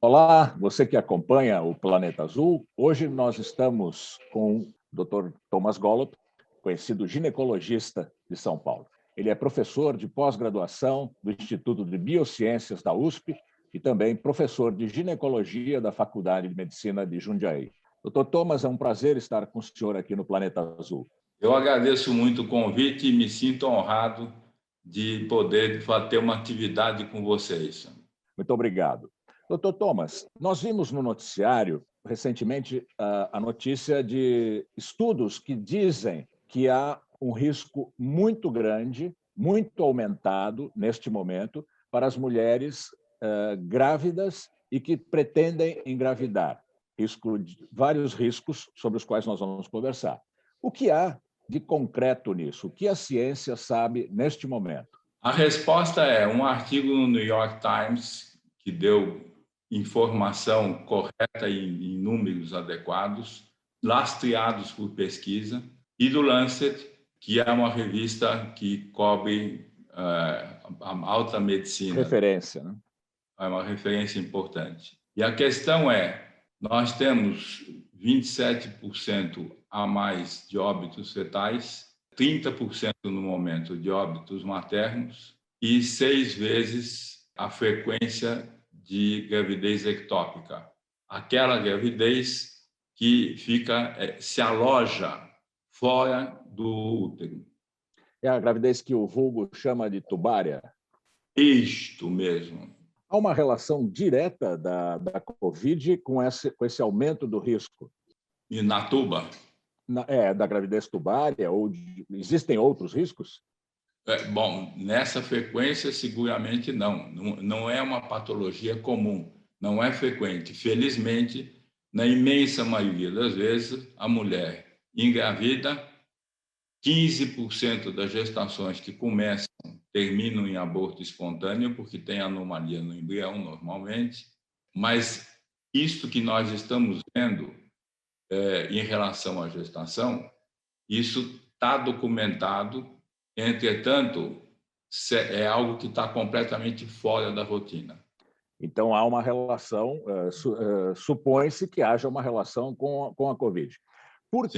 Olá, você que acompanha o Planeta Azul. Hoje nós estamos com o Dr. Thomas Gollop, conhecido ginecologista de São Paulo. Ele é professor de pós-graduação do Instituto de Biociências da USP e também professor de ginecologia da Faculdade de Medicina de Jundiaí. Dr. Thomas, é um prazer estar com o senhor aqui no Planeta Azul. Eu agradeço muito o convite e me sinto honrado de poder ter uma atividade com vocês. Muito obrigado. Dr. Thomas, nós vimos no noticiário recentemente a notícia de estudos que dizem que há um risco muito grande, muito aumentado neste momento, para as mulheres grávidas e que pretendem engravidar. Vários riscos sobre os quais nós vamos conversar. O que há de concreto nisso? O que a ciência sabe neste momento? A resposta é um artigo no New York Times que deu informação correta e em números adequados, lastreados por pesquisa, e do Lancet, que é uma revista que cobre a alta medicina. Referência, né? É uma referência importante. E a questão é, nós temos 27% a mais de óbitos fetais, 30% no momento de óbitos maternos e 6 vezes a frequência de gravidez ectópica. Aquela gravidez que se aloja fora do útero. É a gravidez que o vulgo chama de tubária? Isto mesmo. Há uma relação direta da Covid com esse aumento do risco? E na tuba? Da gravidez tubária? Ou existem outros riscos? Bom, nessa frequência, seguramente não. Não é uma patologia comum, não é frequente. Felizmente, na imensa maioria das vezes, a mulher engravida, 15% das gestações que começam terminam em aborto espontâneo, porque tem anomalia no embrião, normalmente. Mas isto que nós estamos vendo em relação à gestação, isso está documentado. Entretanto, é algo que está completamente fora da rotina. Então, há uma relação, supõe-se que haja uma relação com a Covid. Por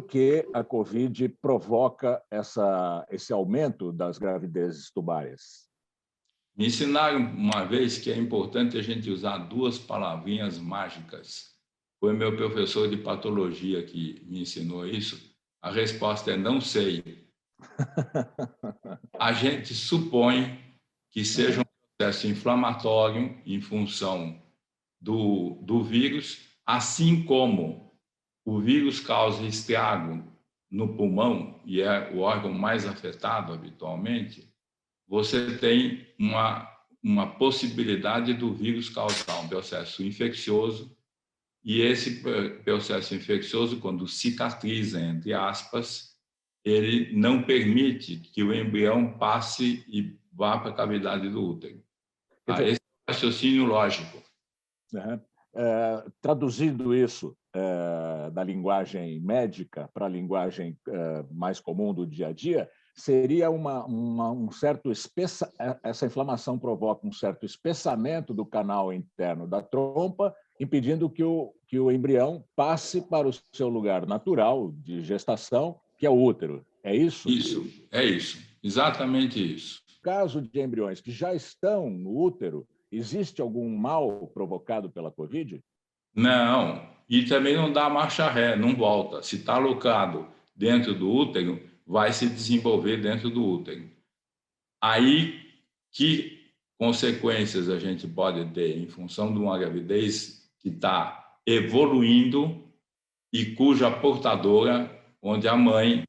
que a Covid provoca esse aumento das gravidezes tubárias? Me ensinaram uma vez que é importante a gente usar 2 palavrinhas mágicas. Foi meu professor de patologia que me ensinou isso. A resposta é não sei. A gente supõe que seja um processo inflamatório em função do vírus, assim como o vírus causa estrago no pulmão, e é o órgão mais afetado habitualmente, você tem uma possibilidade do vírus causar um processo infeccioso, e esse processo infeccioso, quando cicatriza, entre aspas, ele não permite que o embrião passe e vá para a cavidade do útero. Esse é o raciocínio lógico. Traduzindo isso da linguagem médica para a linguagem mais comum do dia a dia, seria um certo essa inflamação provoca um certo espessamento do canal interno da trompa, impedindo que o embrião passe para o seu lugar natural de gestação, que é o útero. É isso? É isso. Exatamente isso. No caso de embriões que já estão no útero, existe algum mal provocado pela Covid? Não. E também não dá marcha ré, não volta. Se está alocado dentro do útero, vai se desenvolver dentro do útero. Aí, que consequências a gente pode ter em função de uma gravidez que está evoluindo e cuja portadora, onde a mãe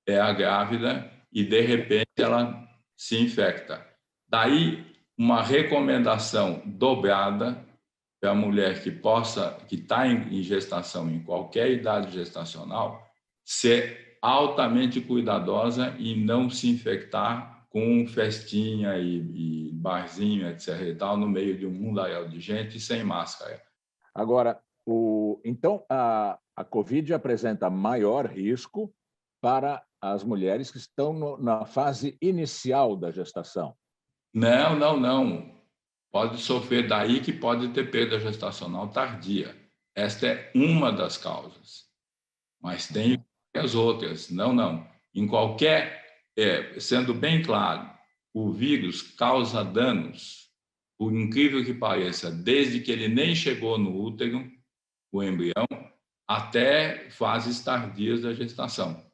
é a grávida e, de repente, ela se infecta. Daí, uma recomendação dobrada para a mulher que está em gestação, em qualquer idade gestacional, ser altamente cuidadosa e não se infectar com festinha e barzinho, etc. e tal, no meio de um mundaréu de gente sem máscara. Agora, então, a Covid apresenta maior risco para as mulheres que estão na fase inicial da gestação. Não. pode sofrer, daí que pode ter perda gestacional tardia. Esta é uma das causas, mas tem as outras. Não. Em qualquer, sendo bem claro, o vírus causa danos, por incrível que pareça, desde que ele nem chegou no útero, o embrião, até fases tardias da gestação.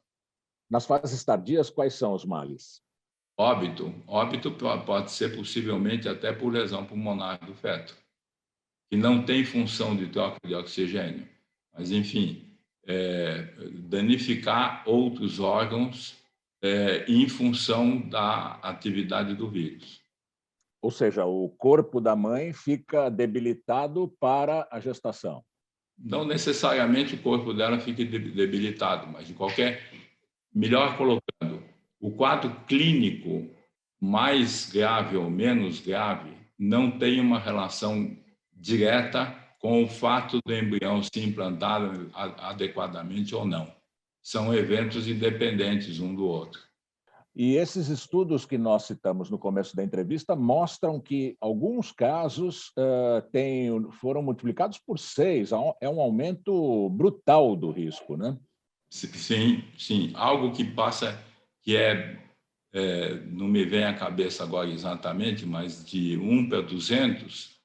Nas fases tardias, quais são os males? Óbito pode ser possivelmente até por lesão pulmonar do feto, que não tem função de troca de oxigênio, mas, enfim, danificar outros órgãos em função da atividade do vírus. Ou seja, o corpo da mãe fica debilitado para a gestação. Não necessariamente o corpo dela fique debilitado, mas de qualquer... Melhor colocando, o quadro clínico mais grave ou menos grave não tem uma relação direta com o fato do embrião se implantar adequadamente ou não. São eventos independentes um do outro. E esses estudos que nós citamos no começo da entrevista mostram que alguns casos foram multiplicados por 6. É um aumento brutal do risco, né? Sim. Algo que passa, que não me vem à cabeça agora exatamente, mas de 1 para 200,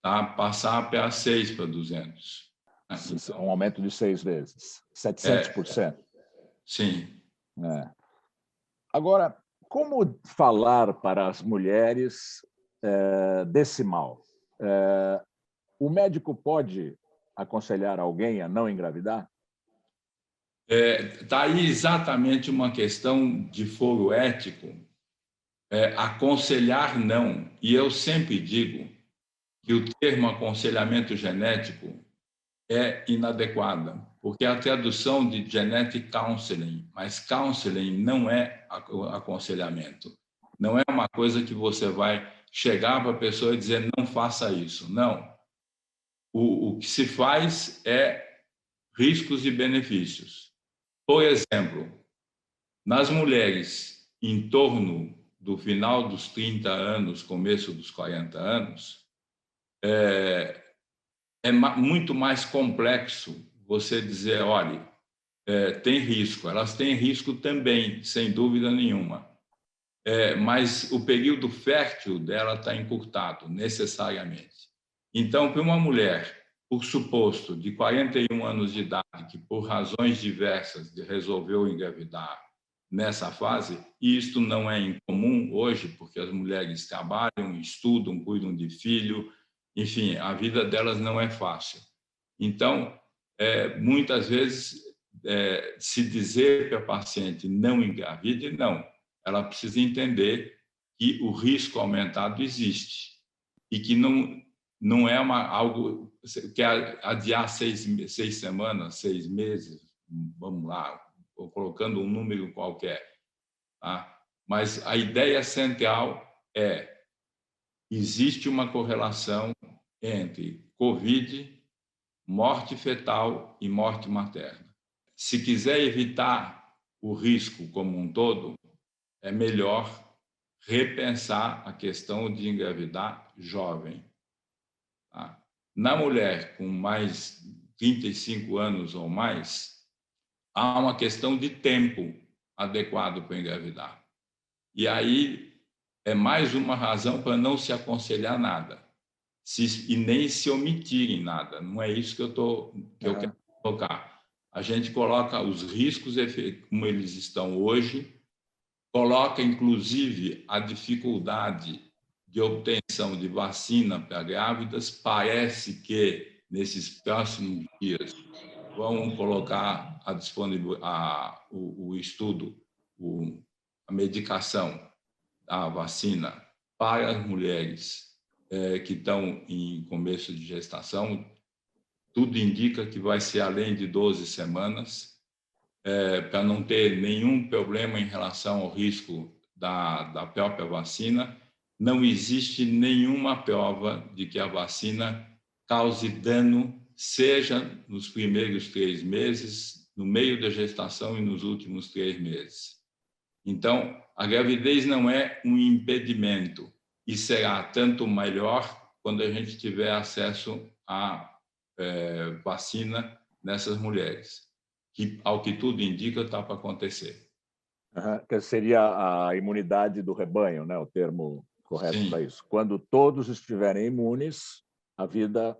tá? Passar para 6 para 200. Então, um aumento de 6 vezes, 700%. Sim. Agora, como falar para as mulheres desse mal? O médico pode aconselhar alguém a não engravidar? Está aí exatamente uma questão de foro ético. Aconselhar não. E eu sempre digo que o termo aconselhamento genético é inadequado, porque a tradução de genetic counseling, mas counseling não é aconselhamento. Não é uma coisa que você vai chegar para a pessoa e dizer não faça isso. Não. O que se faz é riscos e benefícios. Por exemplo, nas mulheres em torno do final dos 30 anos, começo dos 40 anos, é muito mais complexo você dizer, olha, tem risco. Elas têm risco também, sem dúvida nenhuma. Mas o período fértil dela está encurtado, necessariamente. Então, para uma mulher, por suposto, de 41 anos de idade, que por razões diversas resolveu engravidar nessa fase, e isto não é incomum hoje, porque as mulheres trabalham, estudam, cuidam de filho, enfim, a vida delas não é fácil. Então, muitas vezes, se dizer para a paciente não engravide, não. Ela precisa entender que o risco aumentado existe e que não é algo que adiar 6 semanas, 6 meses, vamos lá, colocando um número qualquer. Tá? Mas a ideia central existe uma correlação entre Covid, morte fetal e morte materna. Se quiser evitar o risco como um todo, é melhor repensar a questão de engravidar jovem. Tá? Na mulher com mais 35 anos ou mais, há uma questão de tempo adequado para engravidar. E aí é mais uma razão para não se aconselhar nada e nem se omitirem nada. Não é isso que eu quero colocar. A gente coloca os riscos como eles estão hoje, coloca, inclusive, a dificuldade de obtenção de vacina para grávidas. Parece que, nesses próximos dias, vão colocar o estudo, a medicação da vacina para as mulheres que estão em começo de gestação. Tudo indica que vai ser além de 12 semanas, para não ter nenhum problema em relação ao risco da própria vacina. Não existe nenhuma prova de que a vacina cause dano, seja nos primeiros 3 meses, no meio da gestação e nos últimos 3 meses. Então, a gravidez não é um impedimento e será tanto melhor quando a gente tiver acesso à vacina nessas mulheres, que, ao que tudo indica, está para acontecer. Que seria a imunidade do rebanho, né? O termo correto para Sim, isso. Quando todos estiverem imunes, a vida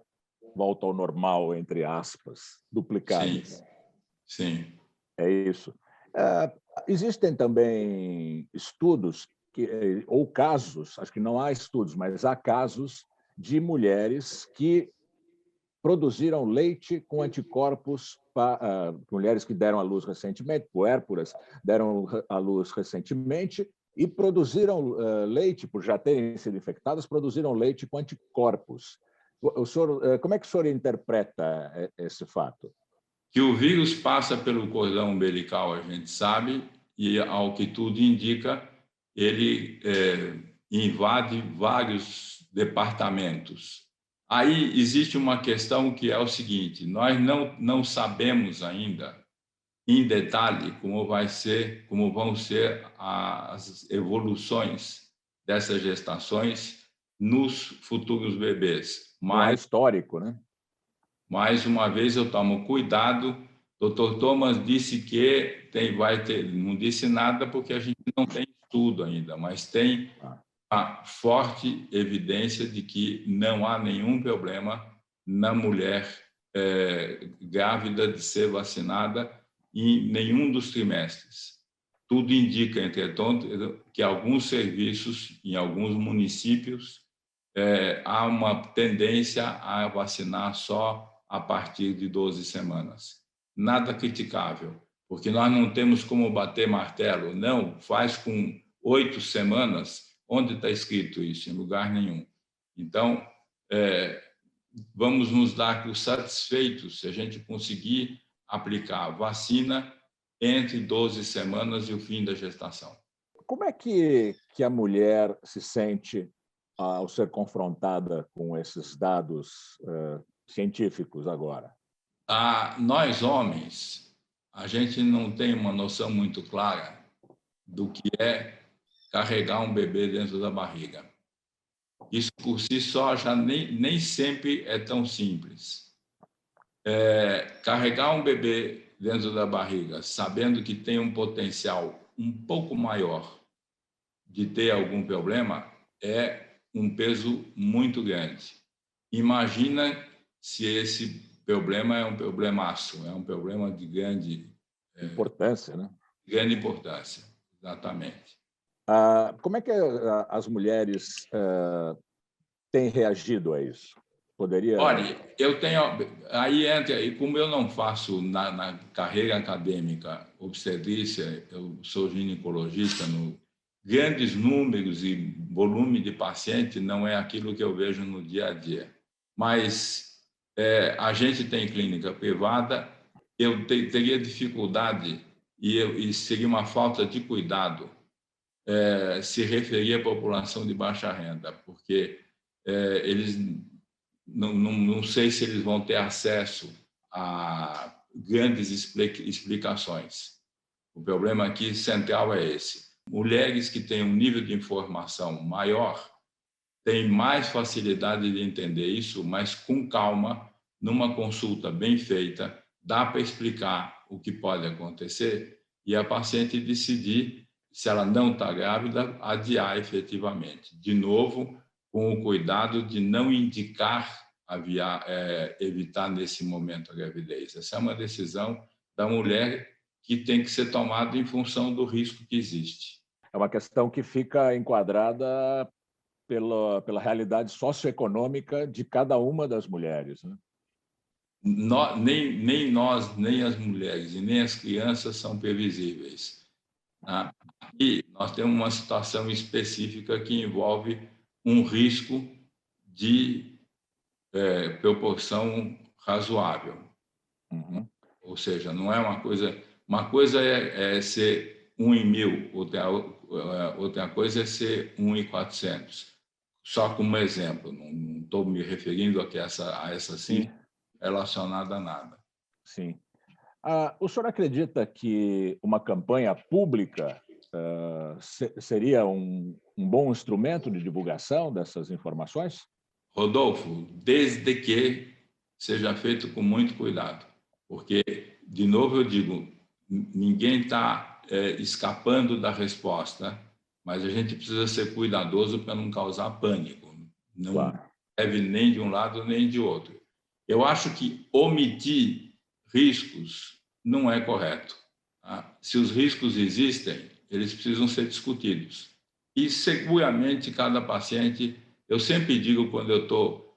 volta ao normal, entre aspas, duplicada. sim, sim. É isso. Existem também estudos ou casos, acho que não há estudos, mas há casos de mulheres que produziram leite com anticorpos, mulheres que deram à luz recentemente, puérpuras, deram à luz recentemente e produziram leite, por já terem sido infectadas, produziram leite com anticorpos. O senhor, como é que o senhor interpreta esse fato? Que o vírus passa pelo cordão umbilical, a gente sabe, e, ao que tudo indica, ele invade vários departamentos. Aí existe uma questão que é o seguinte: nós não sabemos ainda, em detalhe, como vão ser as evoluções dessas gestações nos futuros bebês. Não há Mas histórico, né? mais uma vez eu tomo cuidado. Dr. Thomas disse que vai ter, não disse nada porque a gente não tem estudo ainda, mas tem a forte evidência de que não há nenhum problema na mulher grávida de ser vacinada em nenhum dos trimestres. Tudo indica, entretanto, que alguns serviços em alguns municípios há uma tendência a vacinar só a partir de 12 semanas. Nada criticável, porque nós não temos como bater martelo. Não, faz com 8 semanas. Onde está escrito isso? Em lugar nenhum. Então, vamos nos dar por satisfeitos se a gente conseguir aplicar a vacina entre 12 semanas e o fim da gestação. Como é que a mulher se sente ao ser confrontada com esses dados científicos agora? Nós, homens, a gente não tem uma noção muito clara do que é carregar um bebê dentro da barriga. Isso por si só já nem sempre é tão simples. Carregar um bebê dentro da barriga, sabendo que tem um potencial um pouco maior de ter algum problema, é um peso muito grande. Imagina se esse problema é um problemaço, é um problema de grande importância, né? Grande importância, exatamente. Como é que as mulheres têm reagido a isso? Poderia... Olha, eu tenho... Aí entra, e como eu não faço na carreira acadêmica obstetrícia, eu sou ginecologista, grandes números e volume de paciente não é aquilo que eu vejo no dia a dia. Mas a gente tem clínica privada, eu teria dificuldade e seria uma falta de cuidado se referir à população de baixa renda, porque eles não sei se eles vão ter acesso a grandes explicações. O problema aqui central é esse. Mulheres que têm um nível de informação maior têm mais facilidade de entender isso, mas com calma, numa consulta bem feita, dá para explicar o que pode acontecer e a paciente decidir, se ela não está grávida, adiar efetivamente. De novo, com o cuidado de não indicar evitar nesse momento a gravidez. Essa é uma decisão da mulher que tem que ser tomada em função do risco que existe. É uma questão que fica enquadrada pela realidade socioeconômica de cada uma das mulheres, né? Nem nós, nem as mulheres e nem as crianças são previsíveis. Tá? E nós temos uma situação específica que envolve um risco de proporção razoável. Uhum. Ou seja, não é uma coisa... Uma coisa é ser 1 em 1000, outra coisa é ser 1 em 400. Só como exemplo, não estou me referindo a essa cifra relacionada a nada. Sim. O senhor acredita que uma campanha pública seria um bom instrumento de divulgação dessas informações? Rodolfo, desde que seja feito com muito cuidado, porque, de novo eu digo, ninguém está escapando da resposta, mas a gente precisa ser cuidadoso para não causar pânico. Não deve nem de um lado nem de outro. Eu acho que omitir riscos não é correto. Tá? Se os riscos existem, eles precisam ser discutidos. E, seguramente, cada paciente... Eu sempre digo, quando eu estou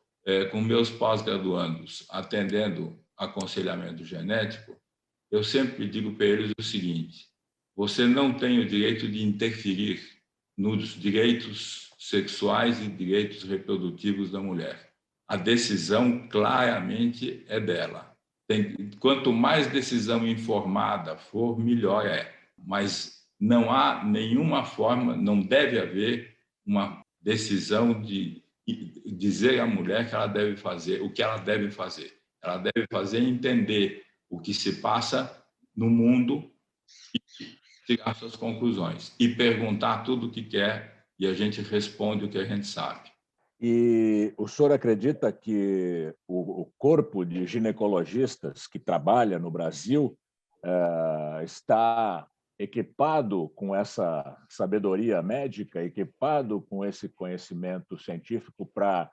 com meus pós-graduandos atendendo aconselhamento genético, eu sempre digo para eles o seguinte: você não tem o direito de interferir nos direitos sexuais e direitos reprodutivos da mulher. A decisão claramente é dela. Quanto mais decisão informada for, melhor é. Mas não há nenhuma forma, não deve haver uma decisão de dizer à mulher que ela deve fazer, o que ela deve fazer. Ela deve fazer entender o que se passa no mundo e tirar suas conclusões. E perguntar tudo o que quer e a gente responde o que a gente sabe. E o senhor acredita que o corpo de ginecologistas que trabalha no Brasil está equipado com essa sabedoria médica, equipado com esse conhecimento científico para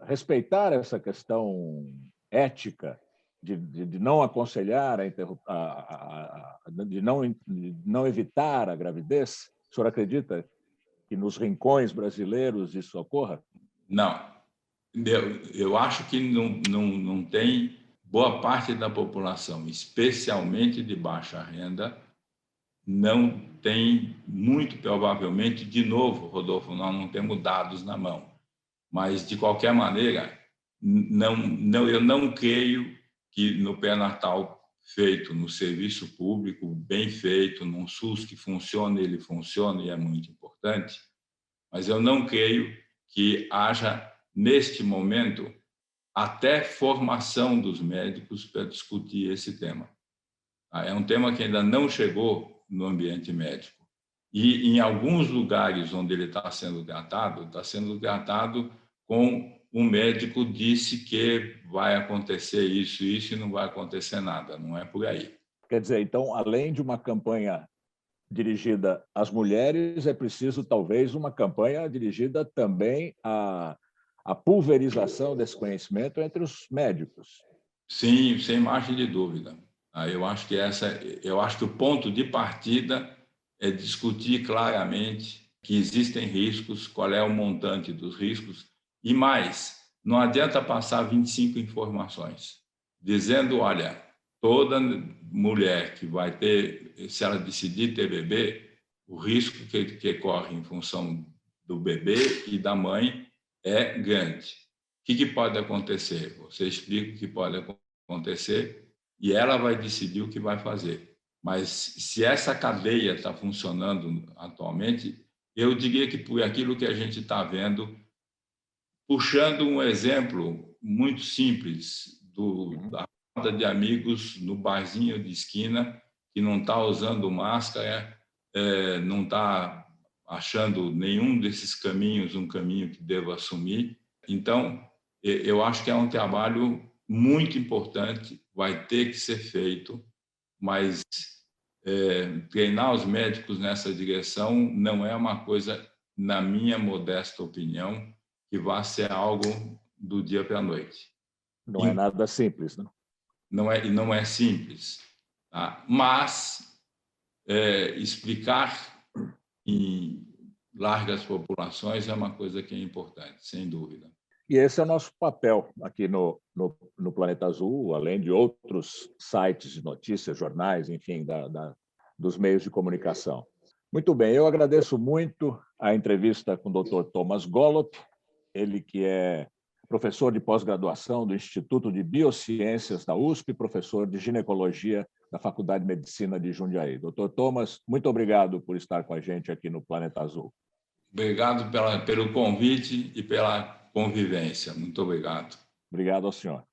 respeitar essa questão ética de não aconselhar, de não evitar a gravidez? O senhor acredita que nos rincões brasileiros isso ocorra? Não. Eu acho que não tem boa parte da população, especialmente de baixa renda, não tem, muito provavelmente, de novo, Rodolfo, nós não temos dados na mão, mas, de qualquer maneira, eu não creio que no pré-natal feito no serviço público, bem feito, num SUS que funciona, ele funciona e é muito importante, mas eu não creio que haja, neste momento, até formação dos médicos para discutir esse tema. É um tema que ainda não chegou no ambiente médico. E, em alguns lugares onde ele está sendo tratado com um médico disse que vai acontecer isso e não vai acontecer nada. Não é por aí. Quer dizer, então, além de uma campanha dirigida às mulheres, é preciso, talvez, uma campanha dirigida também à pulverização desse conhecimento entre os médicos. Sim, sem margem de dúvida. Eu acho que o ponto de partida é discutir claramente que existem riscos, qual é o montante dos riscos, e mais, não adianta passar 25 informações, dizendo, olha, toda mulher que vai ter, se ela decidir ter bebê, o risco que corre em função do bebê e da mãe é grande. O que pode acontecer? Você explica o que pode acontecer e ela vai decidir o que vai fazer. Mas, se essa cadeia está funcionando atualmente, eu diria que, por aquilo que a gente está vendo, puxando um exemplo muito simples da roda de amigos no barzinho de esquina, que não está usando máscara, não está achando nenhum desses caminhos um caminho que deva assumir. Então, eu acho que é um trabalho muito importante, vai ter que ser feito, mas treinar os médicos nessa direção não é uma coisa, na minha modesta opinião, que vai ser algo do dia para a noite. Não é nada simples, não? Não é simples, tá? Mas explicar em largas populações é uma coisa que é importante, sem dúvida. E esse é o nosso papel aqui no Planeta Azul, além de outros sites de notícias, jornais, enfim, dos meios de comunicação. Muito bem, eu agradeço muito a entrevista com o Dr. Thomas Gollob, ele que é professor de pós-graduação do Instituto de Biociências da USP, professor de ginecologia da Faculdade de Medicina de Jundiaí. Dr. Thomas, muito obrigado por estar com a gente aqui no Planeta Azul. Obrigado pelo convite e pela convivência. Muito obrigado. Obrigado ao senhor.